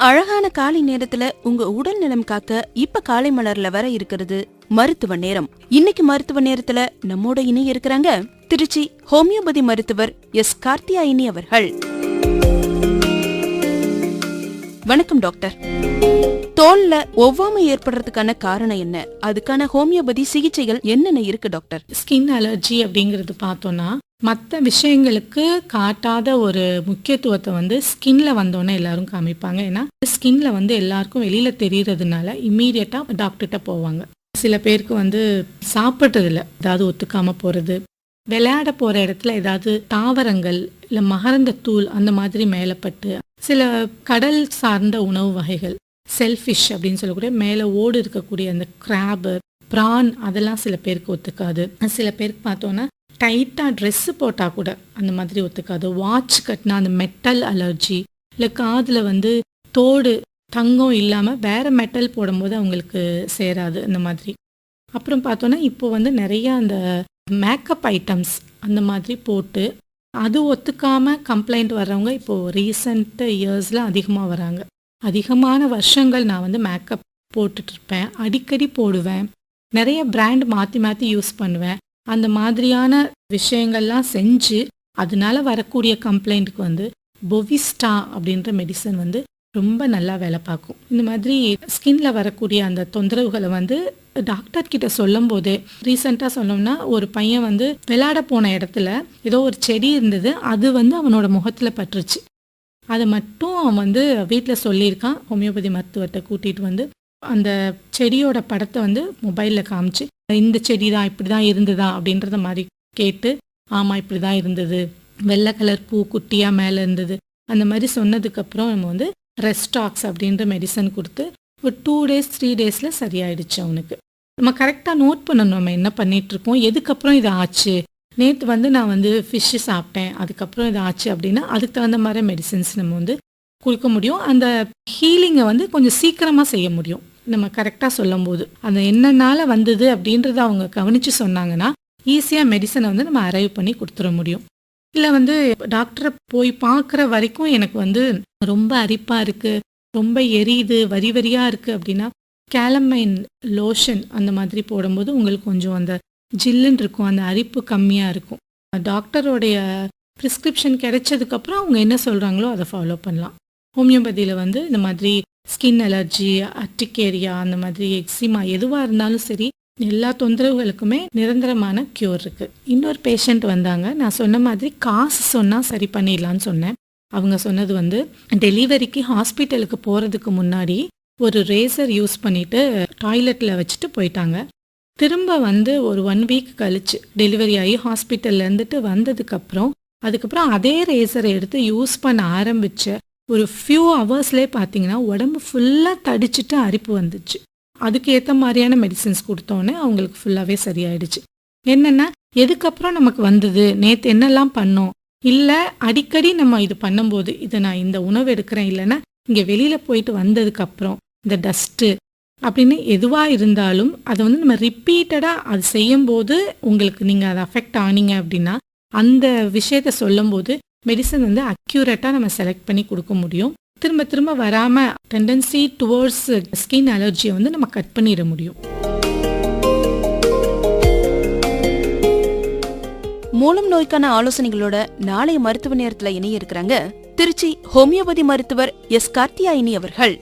அழகான காலை நேரத்துல உங்க உடல் நலம் காக்க இப்ப காலை மலர்ல வர இருக்கிறது மருத்துவ நேரம். இன்னைக்கு மருத்துவ நேரத்துல நம்மோட இணைய இருக்கிறாங்க திருச்சி ஹோமியோபதி மருத்துவர் எஸ் கார்த்தியாயினி அவர்கள். வணக்கம் டாக்டர். தோல்ல ஒவ்வாமை ஏற்படுறதுக்கான காரணம் என்ன? அதுக்கான ஹோமியோபதி சிகிச்சைகள் என்னென்ன இருக்கு டாக்டர்? ஸ்கின் அலர்ஜி அப்படிங்கிறது பார்த்தோம்னா மற்ற விஷயங்களுக்கு காட்டாத ஒரு முக்கியத்துவத்தை ஸ்கின்ல வந்தோன்னே எல்லாரும் காமிப்பாங்க. ஏன்னா ஸ்கின்ல எல்லாருக்கும் வெளியில தெரியறதுனால இம்மீடியட்டா டாக்டர்கிட்ட போவாங்க. சில பேருக்கு சாப்பிட்றதுல ஏதாவது ஒத்துக்காம போறது, விளையாட போற இடத்துல ஏதாவது தாவரங்கள் இல்ல மகரந்த தூள் அந்த மாதிரி மேலப்பட்டு, சில கடல் சார்ந்த உணவு வகைகள் செல்ஃபிஷ் அப்படின்னு சொல்லக்கூடிய மேலே ஓடு இருக்கக்கூடிய அந்த கிராபு பிரான் அதெல்லாம் சில பேருக்கு ஒத்துக்காது. சில பேருக்கு பார்த்தோன்னா டைட்டாக ட்ரெஸ்ஸு போட்டால் கூட அந்த மாதிரி ஒத்துக்காது. வாட்ச் கட்டினா அந்த மெட்டல் அலர்ஜி, இல்லை காதில் தோடு தங்கம் இல்லாமல் வேறு மெட்டல் போடும்போது அவங்களுக்கு சேராது அந்த மாதிரி. அப்புறம் பார்த்தோன்னா இப்போ நிறையா அந்த மேக்கப் ஐட்டம்ஸ் அந்த மாதிரி போட்டு அது ஒத்துக்காமல் கம்ப்ளைண்ட் வர்றவங்க இப்போது ரீசண்ட் இயர்ஸில் அதிகமாக வராங்க. அதிகமான வருஷங்கள் நான் மேக்கப் போட்டுட்ருப்பேன், அடிக்கடி போடுவேன், நிறைய பிராண்ட் மாற்றி மாற்றி யூஸ் பண்ணுவேன். அந்த மாதிரியான விஷயங்கள்லாம் செஞ்சு அதனால வரக்கூடிய கம்ப்ளைண்ட்டுக்கு பொவிஸ்டா அப்படின்ற மெடிசன் ரொம்ப நல்லா வேலை பார்க்கும். இந்த மாதிரி ஸ்கின்ல வரக்கூடிய அந்த தொந்தரவுகளை டாக்டர் கிட்ட சொல்லும் போதே, ரீசெண்டாக சொன்னோம்னா ஒரு பையன் விளையாட போன இடத்துல ஏதோ ஒரு செடி இருந்தது, அது அவனோட முகத்தில் பட்டுருச்சு. அதை மட்டும் அவன் வீட்டில் சொல்லியிருக்கான். ஹோமியோபதி மருத்துவத்தை கூட்டிகிட்டு அந்த செடியோட படத்தை மொபைலில் காமிச்சு, இந்த செடி தான் இப்படி தான் இருந்ததா அப்படின்றத மாதிரி கேட்டு, ஆமாம் இப்படி தான் இருந்தது, வெள்ளை கலர் பூ குட்டியாக மேலே இருந்தது, அந்த மாதிரி சொன்னதுக்கப்புறம் நம்ம ரெஸ்டாக்ஸ் அப்படின்ற மெடிசன் கொடுத்து ஒரு 2 days 3 daysல சரியாயிடுச்சு அவனுக்கு. நம்ம கரெக்டாக நோட் பண்ணணும் நம்ம என்ன பண்ணிகிட்ருக்கோம், எதுக்கப்புறம் இது ஆச்சு. நேற்று நான் ஃபிஷ்ஷு சாப்பிட்டேன், அதுக்கப்புறம் இது ஆச்சு அப்படின்னா அதுக்கு தகுந்த மாதிரி மெடிசன்ஸ் நம்ம கொடுக்க முடியும். அந்த ஹீலிங்கை கொஞ்சம் சீக்கிரமாக செய்ய முடியும் நம்ம கரெக்டாக சொல்லும் போது. அந்த என்னன்னால வந்தது அப்படின்றத அவங்க கவனித்து சொன்னாங்கன்னா ஈஸியாக மெடிசனை நம்ம அரைவ் பண்ணி கொடுத்துட முடியும். இல்லை டாக்டரை போய் பார்க்குற வரைக்கும் எனக்கு ரொம்ப அரிப்பாக இருக்குது, ரொம்ப எரியுது, வரி வரியாக இருக்குது அப்படின்னா கேலமைன் லோஷன் அந்த மாதிரி போடும்போது உங்களுக்கு கொஞ்சம் அந்த ஜில்லுன்னு இருக்கும், அந்த அரிப்பு கம்மியாக இருக்கும். டாக்டரோடைய ப்ரிஸ்கிரிப்ஷன் கிடைச்சதுக்கப்புறம் அவங்க என்ன சொல்கிறாங்களோ அதை ஃபாலோ பண்ணலாம். ஹோமியோபதியில் இந்த மாதிரி ஸ்கின் அலர்ஜி, அட்டிகேரியா, அந்த மாதிரி எக்ஸிமா எதுவாக இருந்தாலும் சரி எல்லா தொந்தரவுகளுக்குமே நிரந்தரமான க்யூர் இருக்குது. இன்னொரு பேஷண்ட் வந்தாங்க. நான் சொன்ன மாதிரி காசு சொன்னால் சரி பண்ணிடலான்னு சொன்னேன். அவங்க சொன்னது டெலிவரிக்கு ஹாஸ்பிட்டலுக்கு போகிறதுக்கு முன்னாடி ஒரு ரேசர் யூஸ் பண்ணிவிட்டு டாய்லெட்டில் வச்சுட்டு போயிட்டாங்க. திரும்ப ஒரு 1 week கழிச்சு டெலிவரி ஆகி ஹாஸ்பிட்டலில் இருந்துட்டு வந்ததுக்கப்புறம் அதுக்கப்புறம் அதே ரேசரை எடுத்து யூஸ் பண்ண ஆரம்பித்த ஒரு ஃபியூ ஹவர்ஸ்லேயே பார்த்தீங்கன்னா உடம்பு ஃபுல்லாக தடிச்சிட்டு அரிப்பு வந்துச்சு. அதுக்கு ஏற்ற மாதிரியான மெடிசின்ஸ் கொடுத்தோன்னே அவங்களுக்கு ஃபுல்லாகவே சரியாயிடுச்சு. என்னென்னா எதுக்கப்புறம் நமக்கு வந்தது, நேற்று என்னெல்லாம் பண்ணோம், இல்லை அடிக்கடி நம்ம இது பண்ணும்போது, இதை நான் இந்த உணவு எடுக்கிறேன், இல்லைன்னா இங்கே வெளியில் போயிட்டு வந்ததுக்கப்புறம் இந்த டஸ்ட்டு அப்படின்னு எதுவாக இருந்தாலும் அதை நம்ம ரிப்பீட்டடாக அது செய்யும்போது உங்களுக்கு நீங்கள் அதை அஃபெக்ட் ஆனீங்க அப்படின்னா அந்த விஷயத்த சொல்லும்போது மெடிசன் அக்யூரேட்டாக நம்ம செலக்ட் பண்ணி கொடுக்க முடியும். திரும்ப திரும்ப வராமல் டெண்டன்சி டுவர்ட்ஸ் ஸ்கின் அலர்ஜியை நம்ம கட் பண்ணிட முடியும். மூலம் நோய்க்கான ஆலோசனைகளோட நாளைய மருத்துவ நேரத்துல இணைய இருக்கிறாங்க திருச்சி ஹோமியோபதி மருத்துவர் எஸ் கார்த்தியாயினி அவர்கள்.